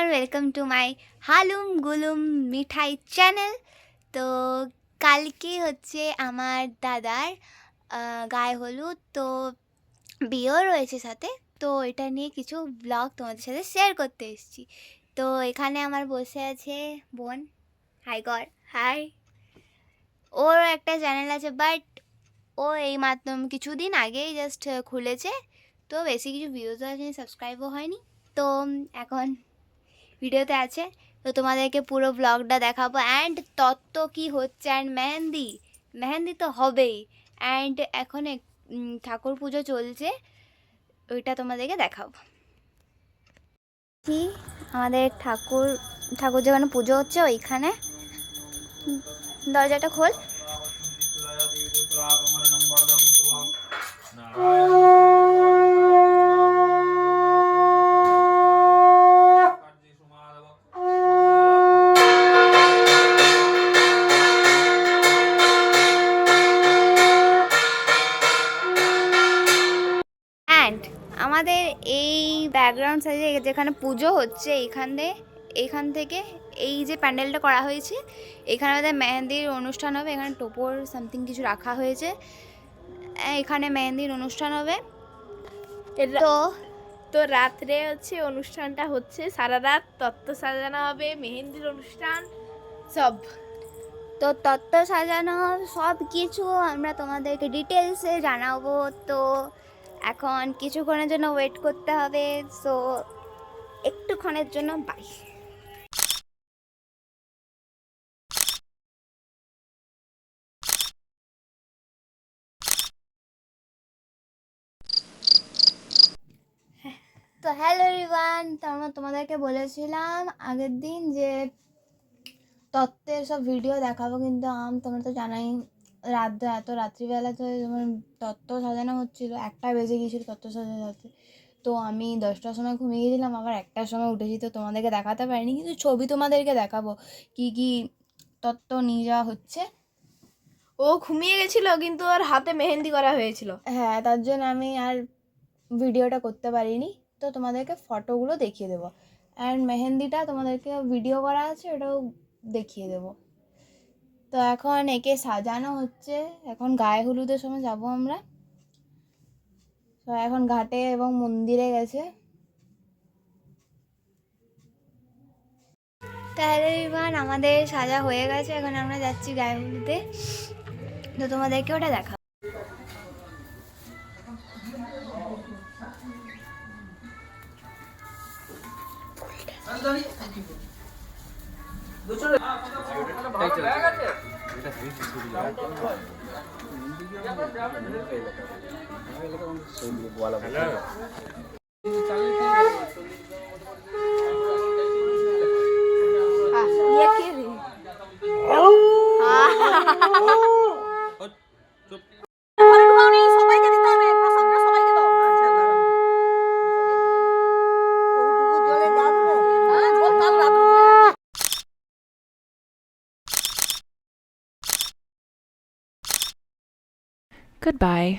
Everyone, welcome to my Halum Gulum Mithai channel. তো কালকে হচ্ছে আমার দাদার গায়ে হলুদ, তো বিয়েও রয়েছে সাথে। তো এটা নিয়ে কিছু ব্লগ তোমাদের সাথে শেয়ার করতে এসেছি। তো এখানে আমার বসে আছে বোন। হাই কর, হাই। ওর একটা চ্যানেল আছে, বাট ও এই মাত্র কিছুদিন আগেই জাস্ট খুলেছে, তো বেশি কিছু ভিউজও আসেনি, সাবস্ক্রাইবও হয়নি। তো এখন ভিডিওতে আছে, তো তোমাদেরকে পুরো ব্লগটা দেখাবো। অ্যান্ড তত্ত্ব কি হচ্ছে, অ্যান্ড মেহেন্দি মেহেন্দি তো হবেই। অ্যান্ড এখন ঠাকুর পুজো চলছে, ওইটা তোমাদেরকে দেখাবো। কি আমাদের ঠাকুর ঠাকুর যেখানে পুজো হচ্ছে ওইখানে। দরজাটা খোল। অ্যান্ড আমাদের এই ব্যাকগ্রাউন্ড সাইডে যেখানে পুজো হচ্ছে এইখান থেকে এই যে প্যান্ডেলটা করা হয়েছে, এখানে আমাদের মেহেন্দির অনুষ্ঠান হবে। এখানে টোপর সামথিং কিছু রাখা হয়েছে, এখানে মেহেন্দির অনুষ্ঠান হবে। তো তো রাত্রে হচ্ছে অনুষ্ঠানটা হচ্ছে, সারা রাত তত্ত্ব সাজানো হবে, মেহেন্দির অনুষ্ঠান সব। তো তত্ত্ব সাজানো সব কিছু আমরা তোমাদেরকে ডিটেলসে জানাবো। তো এখন কিছুক্ষণের জন্য ওয়েট করতে হবে, সো একটুক্ষণের জন্য বাই। তো হ্যালো এভরিওয়ান, তো আমরা তোমাদেরকে বলেছিলাম আগের দিন যে তত্ত্বের সব ভিডিও দেখাবো, কিন্তু তোমরা তো জানাই এত রাত্রিবেলা তো তোমার তত্ত্ব সাজানো হচ্ছিলো, 1টা বেজে গিয়েছিলো তত্ত্ব সাজাতে। তো আমি 10টার সময় ঘুমিয়ে গেছিলাম, আবার 1টার সময় উঠেছি, তো তোমাদেরকে দেখাতে পারিনি, কিন্তু ছবি তোমাদেরকে দেখাবো কি কি তত্ত্ব নিয়ে যাওয়া হচ্ছে। ও ঘুমিয়ে গেছিল, কিন্তু ওর হাতে মেহেন্দি করা হয়েছিল। হ্যাঁ, তার জন্য আমি আর ভিডিওটা করতে পারিনি, তো তোমাদেরকে ফটোগুলো দেখিয়ে দেবো। অ্যান্ড মেহেন্দিটা তোমাদেরকে ভিডিও করা আছে, ওটাও দেখিয়ে দেবো। তো এখন একে সাজানো হচ্ছে, এখন গায়ে হলুদের সময় যাব আমরা। তো এখন ঘাটে এবং মন্দিরে গেছে। তাহলে ইভান আমাদের সাজা হয়ে গেছে, এখন আমরা যাচ্ছি গায়ে হলুদে। তো তোমাদেরকে ওটা দেখা। Goodbye.